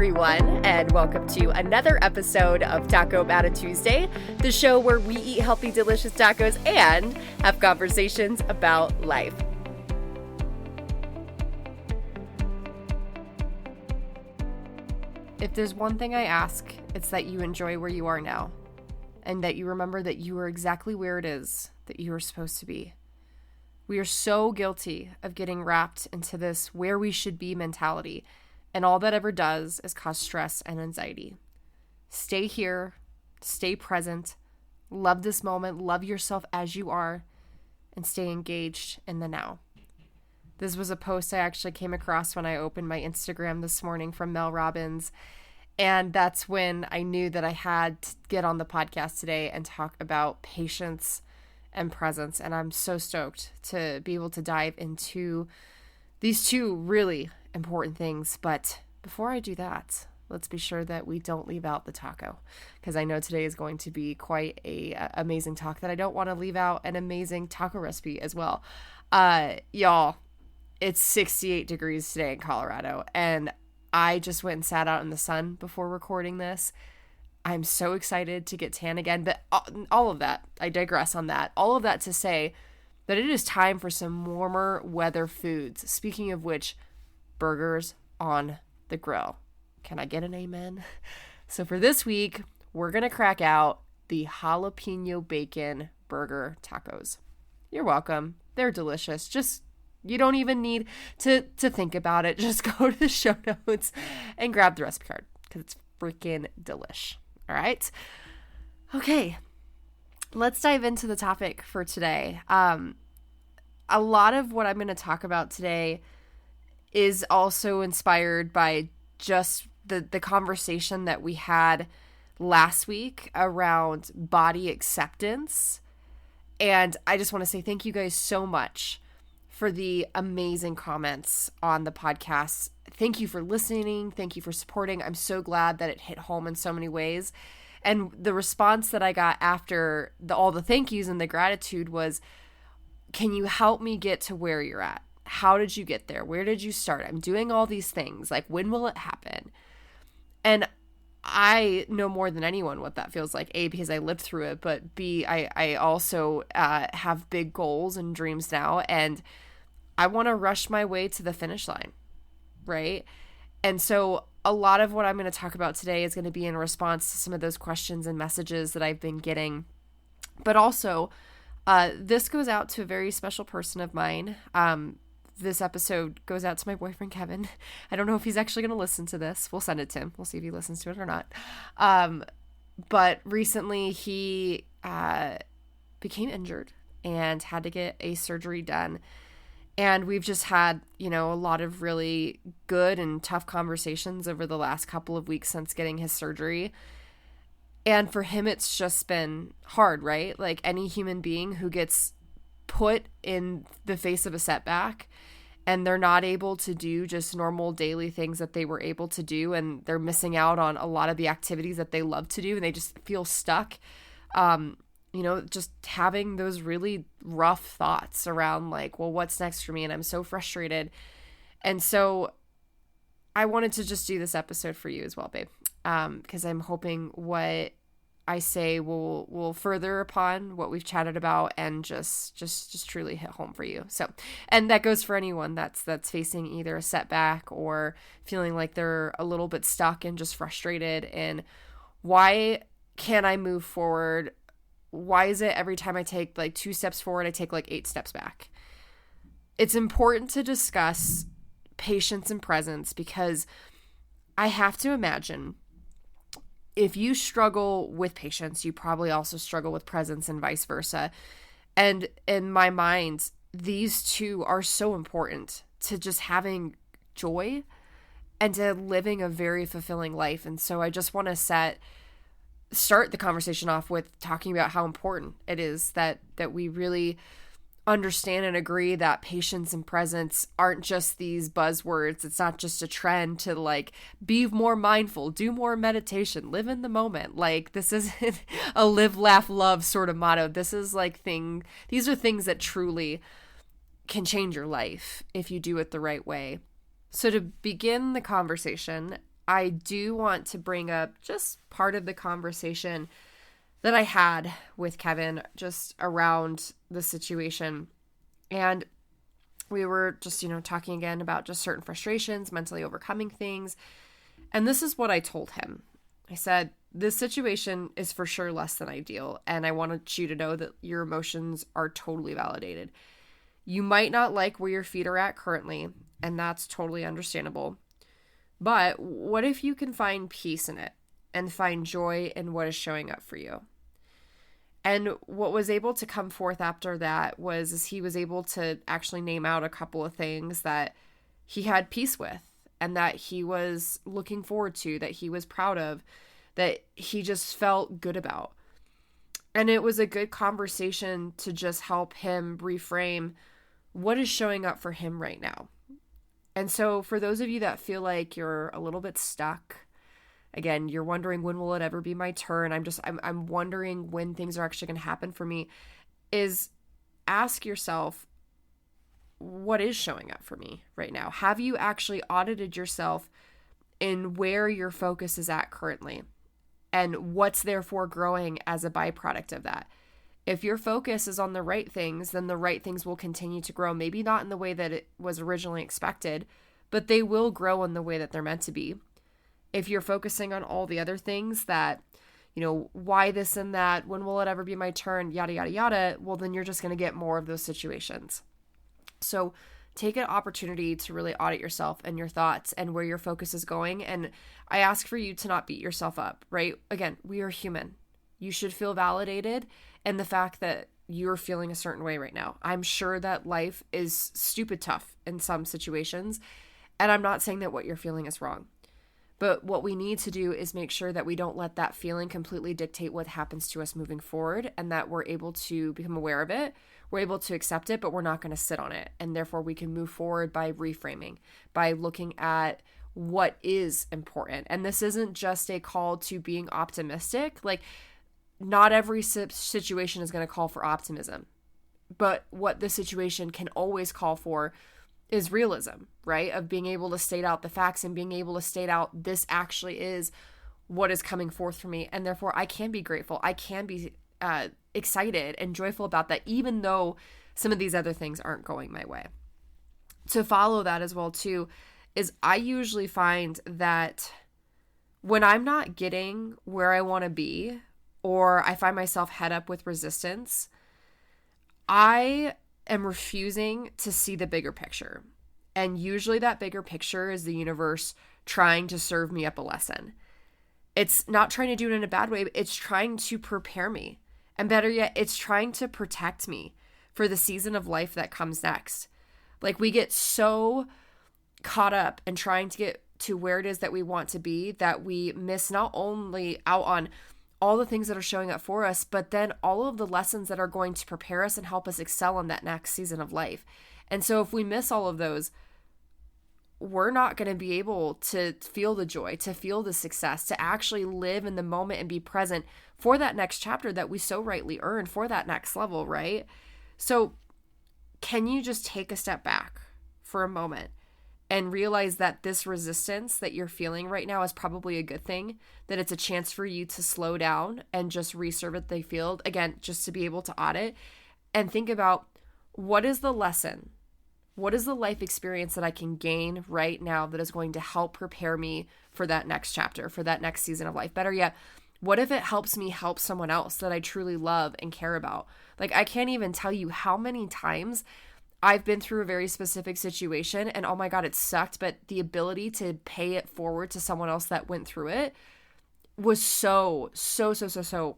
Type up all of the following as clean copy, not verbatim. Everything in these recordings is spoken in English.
everyone, and welcome to another episode of Taco Matta Tuesday, the show where we eat healthy, delicious tacos and have conversations about life. If there's one thing I ask, it's that you enjoy where you are now, and that you remember that you are exactly where it is that you are supposed to be. We are so guilty of getting wrapped into this where we should be mentality, and all that ever does is cause stress and anxiety. Stay here, stay present, love this moment, love yourself as you are, and stay engaged in the now. This was a post I actually came across when I opened my Instagram this morning from Mel Robbins, and that's when I knew that I had to get on the podcast today and talk about patience and presence, and I'm so stoked to be able to dive into these two really important things. But before I do that, let's be sure that we don't leave out the taco, because I know today is going to be quite a amazing talk that I don't want to leave out an amazing taco recipe as well. Y'all, it's 68 degrees today in Colorado, and I just went and sat out in the sun before recording this. I'm so excited to get tan again, but all of that, I digress on that. All of that to say that it is time for some warmer weather foods. Speaking of which, burgers on the grill. Can I get an amen? So for this week, we're going to crack out the jalapeno bacon burger tacos. You're welcome. They're delicious. Just, you don't even need to think about it. Just go to the show notes and grab the recipe card, because it's freaking delish. All right. Okay. Let's dive into the topic for today. A lot of what I'm going to talk about today is also inspired by just the conversation that we had last week around body acceptance. And I just want to say thank you guys so much for the amazing comments on the podcast. Thank you for listening. Thank you for supporting. I'm so glad that it hit home in so many ways. And the response that I got after all the thank yous and the gratitude was, can you help me get to where you're at? How did you get there? Where did you start? I'm doing all these things. Like, when will it happen? And I know more than anyone what that feels like. A, because I lived through it, but B, I also have big goals and dreams now, and I want to rush my way to the finish line, right? And so a lot of what I'm going to talk about today is going to be in response to some of those questions and messages that I've been getting. But also, this goes out to a very special person of mine. This episode goes out to my boyfriend, Kevin. I don't know if he's actually going to listen to this. We'll send it to him. We'll see if he listens to it or not. But recently he became injured and had to get a surgery done. And we've just had, a lot of really good and tough conversations over the last couple of weeks since getting his surgery. And for him, it's just been hard, right? Like any human being who gets put in the face of a setback and they're not able to do just normal daily things that they were able to do, and they're missing out on a lot of the activities that they love to do, and they just feel stuck. Just having those really rough thoughts around like, well, what's next for me? And I'm so frustrated. And so I wanted to just do this episode for you as well, babe. Because I'm hoping what I say will further upon what we've chatted about and just truly hit home for you. So, and that goes for anyone that's facing either a setback or feeling like they're a little bit stuck and just frustrated. And why can't I move forward? Why is it every time I take like 2 steps forward, I take like 8 steps back? It's important to discuss patience and presence, because I have to imagine if you struggle with patience, you probably also struggle with presence and vice versa. And in my mind, these two are so important to just having joy and to living a very fulfilling life. And so I just want to start the conversation off with talking about how important it is that we really understand and agree that patience and presence aren't just these buzzwords. It's not just a trend to like be more mindful, do more meditation, live in the moment. Like, this isn't a live, laugh, love sort of motto. This is like these are things that truly can change your life if you do it the right way. So to begin the conversation, I do want to bring up just part of the conversation that I had with Kevin just around the situation. And we were just, talking again about just certain frustrations, mentally overcoming things. And this is what I told him. I said, this situation is for sure less than ideal. And I wanted you to know that your emotions are totally validated. You might not like where your feet are at currently, and that's totally understandable. But what if you can find peace in it and find joy in what is showing up for you? And what was able to come forth after that was he was able to actually name out a couple of things that he had peace with and that he was looking forward to, that he was proud of, that he just felt good about. And it was a good conversation to just help him reframe what is showing up for him right now. And so for those of you that feel like you're a little bit stuck, again, you're wondering, when will it ever be my turn? I'm wondering when things are actually going to happen for me, is ask yourself, what is showing up for me right now? Have you actually audited yourself in where your focus is at currently and what's therefore growing as a byproduct of that? If your focus is on the right things, then the right things will continue to grow. Maybe not in the way that it was originally expected, but they will grow in the way that they're meant to be. If you're focusing on all the other things that, why this and that, when will it ever be my turn, yada, yada, yada, well, then you're just going to get more of those situations. So take an opportunity to really audit yourself and your thoughts and where your focus is going. And I ask for you to not beat yourself up, right? Again, we are human. You should feel validated in the fact that you're feeling a certain way right now. I'm sure that life is stupid tough in some situations, and I'm not saying that what you're feeling is wrong. But what we need to do is make sure that we don't let that feeling completely dictate what happens to us moving forward, and that we're able to become aware of it. We're able to accept it, but we're not going to sit on it. And therefore we can move forward by reframing, by looking at what is important. And this isn't just a call to being optimistic. Like, not every situation is going to call for optimism, but what the situation can always call for is realism, right? Of being able to state out the facts and being able to state out, this actually is what is coming forth for me. And therefore I can be grateful. I can be excited and joyful about that, even though some of these other things aren't going my way. To follow that as well too, is I usually find that when I'm not getting where I want to be, or I find myself head up with resistance, I am refusing to see the bigger picture. And usually that bigger picture is the universe trying to serve me up a lesson. It's not trying to do it in a bad way, but it's trying to prepare me. And better yet, it's trying to protect me for the season of life that comes next. Like, we get so caught up in trying to get to where it is that we want to be that we miss not only out on all the things that are showing up for us, but then all of the lessons that are going to prepare us and help us excel in that next season of life. And so if we miss all of those, we're not going to be able to feel the joy, to feel the success, to actually live in the moment and be present for that next chapter that we so rightly earned, for that next level, right? So can you just take a step back for a moment and realize that this resistance that you're feeling right now is probably a good thing, that it's a chance for you to slow down and just resurvey the field, again, just to be able to audit and think about, what is the lesson? What is the life experience that I can gain right now that is going to help prepare me for that next chapter, for that next season of life? Better yet, what if it helps me help someone else that I truly love and care about? Like, I can't even tell you how many times I've been through a very specific situation and oh my God, it sucked, but the ability to pay it forward to someone else that went through it was so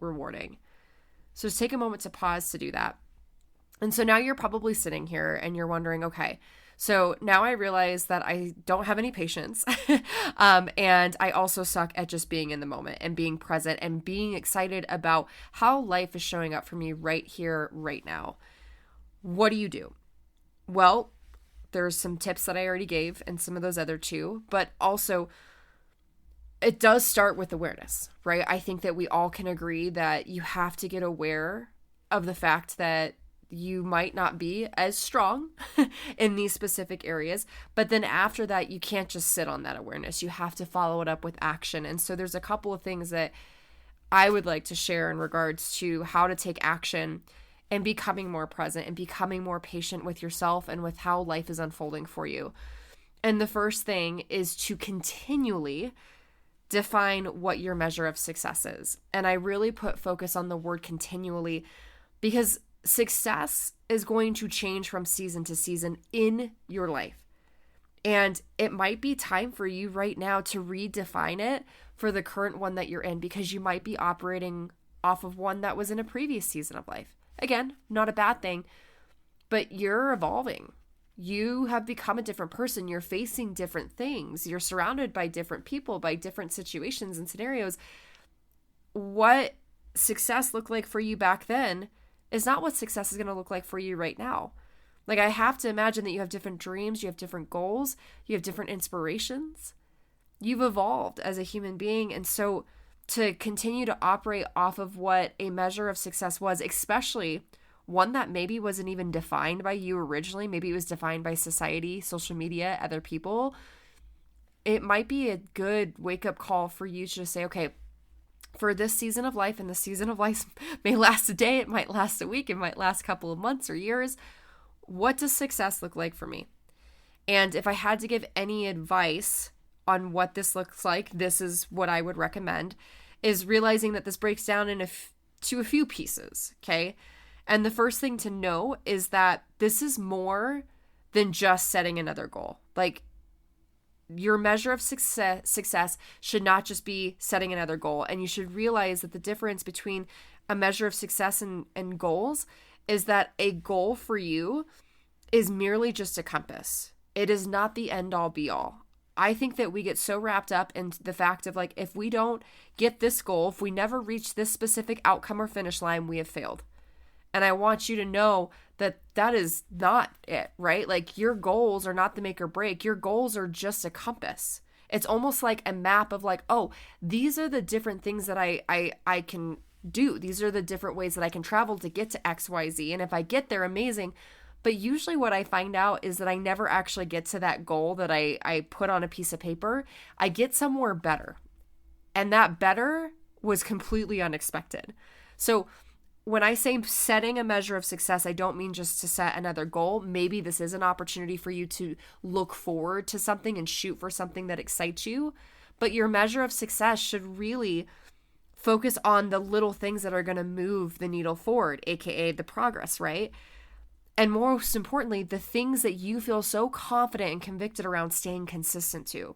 rewarding. So just take a moment to pause to do that. And so now you're probably sitting here and you're wondering, okay, so now I realize that I don't have any patience. And I also suck at just being in the moment and being present and being excited about how life is showing up for me right here, right now. What do you do? Well, there's some tips that I already gave and some of those other two, but also it does start with awareness, right? I think that we all can agree that you have to get aware of the fact that you might not be as strong in these specific areas. But then after that, you can't just sit on that awareness. You have to follow it up with action. And so there's a couple of things that I would like to share in regards to how to take action and becoming more present and becoming more patient with yourself and with how life is unfolding for you. And the first thing is to continually define what your measure of success is. And I really put focus on the word continually because success is going to change from season to season in your life. And it might be time for you right now to redefine it for the current one that you're in, because you might be operating off of one that was in a previous season of life. Again, not a bad thing, but you're evolving. You have become a different person. You're facing different things. You're surrounded by different people, by different situations and scenarios. What success looked like for you back then is not what success is going to look like for you right now. Like, I have to imagine that you have different dreams, you have different goals, you have different inspirations. You've evolved as a human being. And so to continue to operate off of what a measure of success was, especially one that maybe wasn't even defined by you originally, maybe it was defined by society, social media, other people, it might be a good wake-up call for you to just say, okay, for this season of life, and the season of life may last a day, it might last a week, it might last a couple of months or years, what does success look like for me? And if I had to give any advice on what this looks like, this is what I would recommend, is realizing that this breaks down to a few pieces, okay? And the first thing to know is that this is more than just setting another goal. Like, your measure of success should not just be setting another goal. And you should realize that the difference between a measure of success and goals is that a goal for you is merely just a compass. It is not the end all be all. I think that we get so wrapped up in the fact of, like, if we don't get this goal, if we never reach this specific outcome or finish line, we have failed. And I want you to know that that is not it, right? Like, your goals are not the make or break. Your goals are just a compass. It's almost like a map of, like, oh, these are the different things that I can do. These are the different ways that I can travel to get to X, Y, Z. And if I get there, amazing. But usually what I find out is that I never actually get to that goal that I put on a piece of paper. I get somewhere better. And that better was completely unexpected. So when I say setting a measure of success, I don't mean just to set another goal. Maybe this is an opportunity for you to look forward to something and shoot for something that excites you. But your measure of success should really focus on the little things that are going to move the needle forward, aka the progress, right? And most importantly, the things that you feel so confident and convicted around staying consistent to.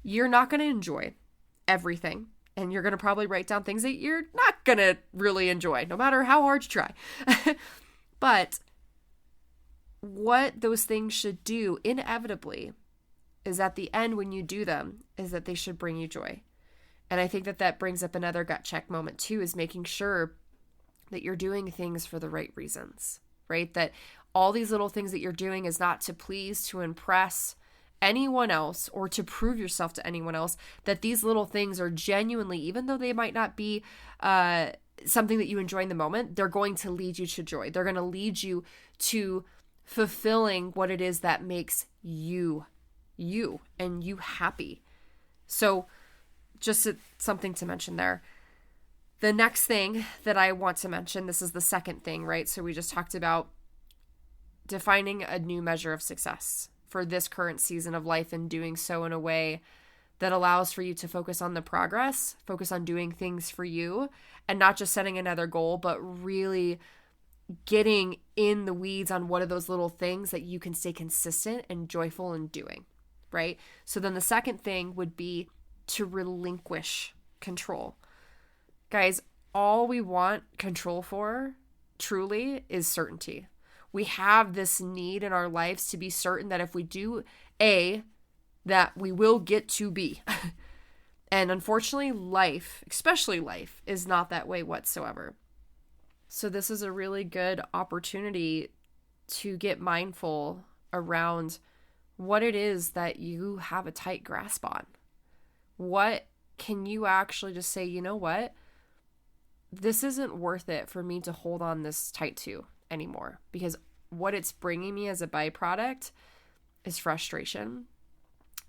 You're not going to enjoy everything. And you're going to probably write down things that you're not going to really enjoy, no matter how hard you try. But what those things should do, inevitably, is at the end when you do them, is that they should bring you joy. And I think that that brings up another gut check moment too, is making sure that you're doing things for the right reasons, right? That all these little things that you're doing is not to please, to impress anyone else or to prove yourself to anyone else, that these little things are genuinely, even though they might not be something that you enjoy in the moment, they're going to lead you to joy. They're going to lead you to fulfilling what it is that makes you and you happy. So just something to mention there. The next thing that I want to mention, this is the second thing, right? So we just talked about defining a new measure of success for this current season of life, and doing so in a way that allows for you to focus on the progress, focus on doing things for you, and not just setting another goal, but really getting in the weeds on what are those little things that you can stay consistent and joyful in doing, right? So then the second thing would be to relinquish control. Guys, all we want control for truly is certainty. We have this need in our lives to be certain that if we do A, that we will get to B. And unfortunately, life, especially life, is not that way whatsoever. So this is a really good opportunity to get mindful around what it is that you have a tight grasp on. What can you actually just say, you know what? This isn't worth it for me to hold on this tight to. anymore, because what it's bringing me as a byproduct is frustration,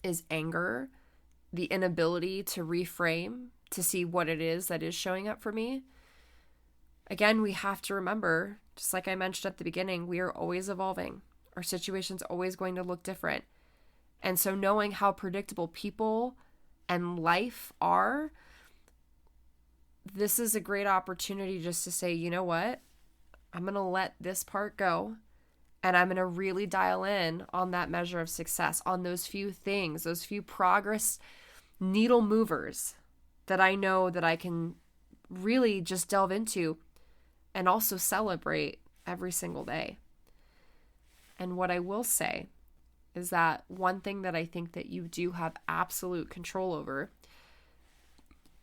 is anger, the inability to reframe, to see what it is that is showing up for me. Again, we have to remember, just like I mentioned at the beginning, we are always evolving. Our situation's always going to look different. And so knowing how predictable people and life are, this is a great opportunity just to say, you know what? I'm going to let this part go, and I'm going to really dial in on that measure of success, on those few things, those few progress needle movers that I know that I can really just delve into and also celebrate every single day. And what I will say is that one thing that I think that you do have absolute control over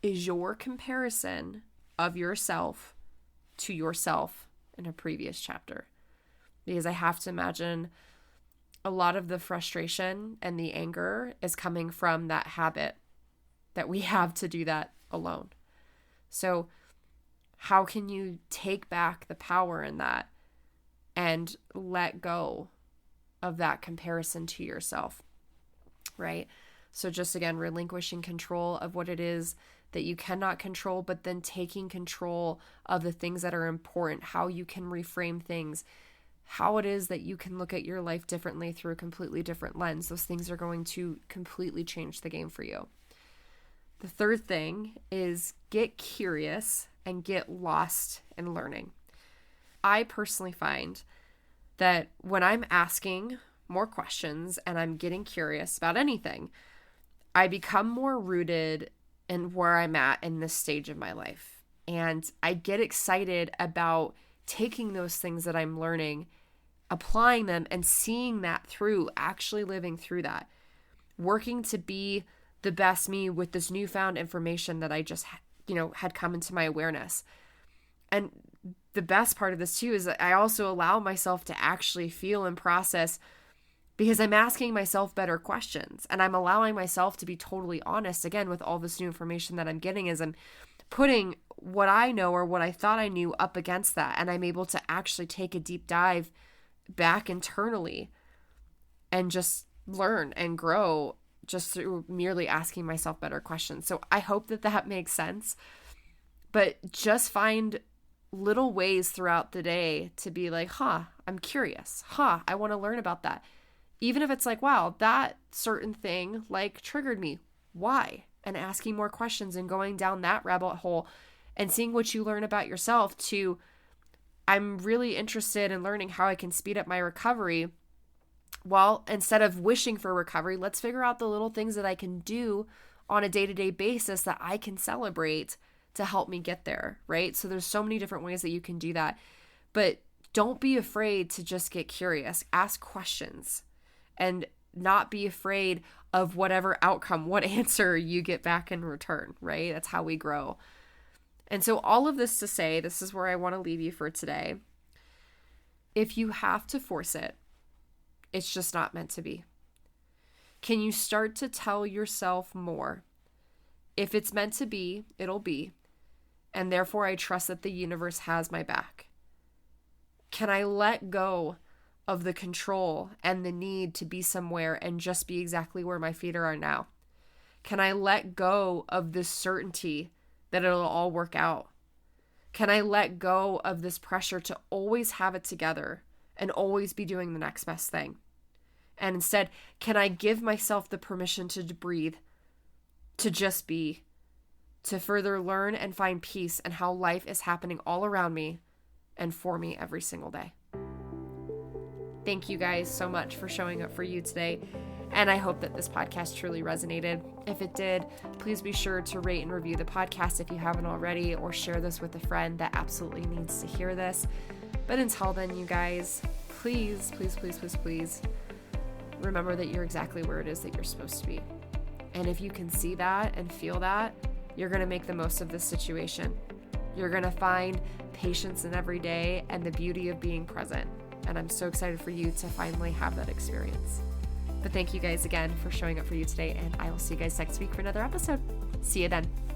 is your comparison of yourself to yourself in a previous chapter. Because I have to imagine a lot of the frustration and the anger is coming from that habit that we have to do that alone. So how can you take back the power in that and let go of that comparison to yourself, right? So just again, relinquishing control of what it is that you cannot control, but then taking control of the things that are important, how you can reframe things, how it is that you can look at your life differently through a completely different lens. Those things are going to completely change the game for you. The third thing is get curious and get lost in learning. I personally find that when I'm asking more questions and I'm getting curious about anything, I become more rooted in where I'm at in this stage of my life. And I get excited about taking those things that I'm learning, applying them, and seeing that through, actually living through that, working to be the best me with this newfound information that I just, had come into my awareness. And the best part of this too is that I also allow myself to actually feel and process, because I'm asking myself better questions, and I'm allowing myself to be totally honest again with all this new information that I'm getting, as I'm putting what I know or what I thought I knew up against that. And I'm able to actually take a deep dive back internally and just learn and grow just through merely asking myself better questions. So I hope that makes sense, but just find little ways throughout the day to be like, I'm curious. I want to learn about that. Even if it's like, wow, that certain thing triggered me. Why? And asking more questions and going down that rabbit hole and seeing what you learn about yourself to, I'm really interested in learning how I can speed up my recovery. Well, instead of wishing for recovery, let's figure out the little things that I can do on a day-to-day basis that I can celebrate to help me get there, right? So there's so many different ways that you can do that. But don't be afraid to just get curious. Ask questions and not be afraid of whatever outcome, what answer you get back in return, right? That's how we grow. And so all of this to say, this is where I want to leave you for today. If you have to force it, it's just not meant to be. Can you start to tell yourself more? If it's meant to be, it'll be. And therefore, I trust that the universe has my back. Can I let go of the control and the need to be somewhere and just be exactly where my feet are now? Can I let go of this certainty that it'll all work out? Can I let go of this pressure to always have it together and always be doing the next best thing? And instead, can I give myself the permission to breathe, to just be, to further learn and find peace in how life is happening all around me and for me every single day? Thank you guys so much for showing up for you today. And I hope that this podcast truly resonated. If it did, please be sure to rate and review the podcast if you haven't already, or share this with a friend that absolutely needs to hear this. But until then, you guys, please, please, please, please, please remember that you're exactly where it is that you're supposed to be. And if you can see that and feel that, you're going to make the most of this situation. You're going to find patience in every day and the beauty of being present. And I'm so excited for you to finally have that experience. But thank you guys again for showing up for you today, and I will see you guys next week for another episode. See you then.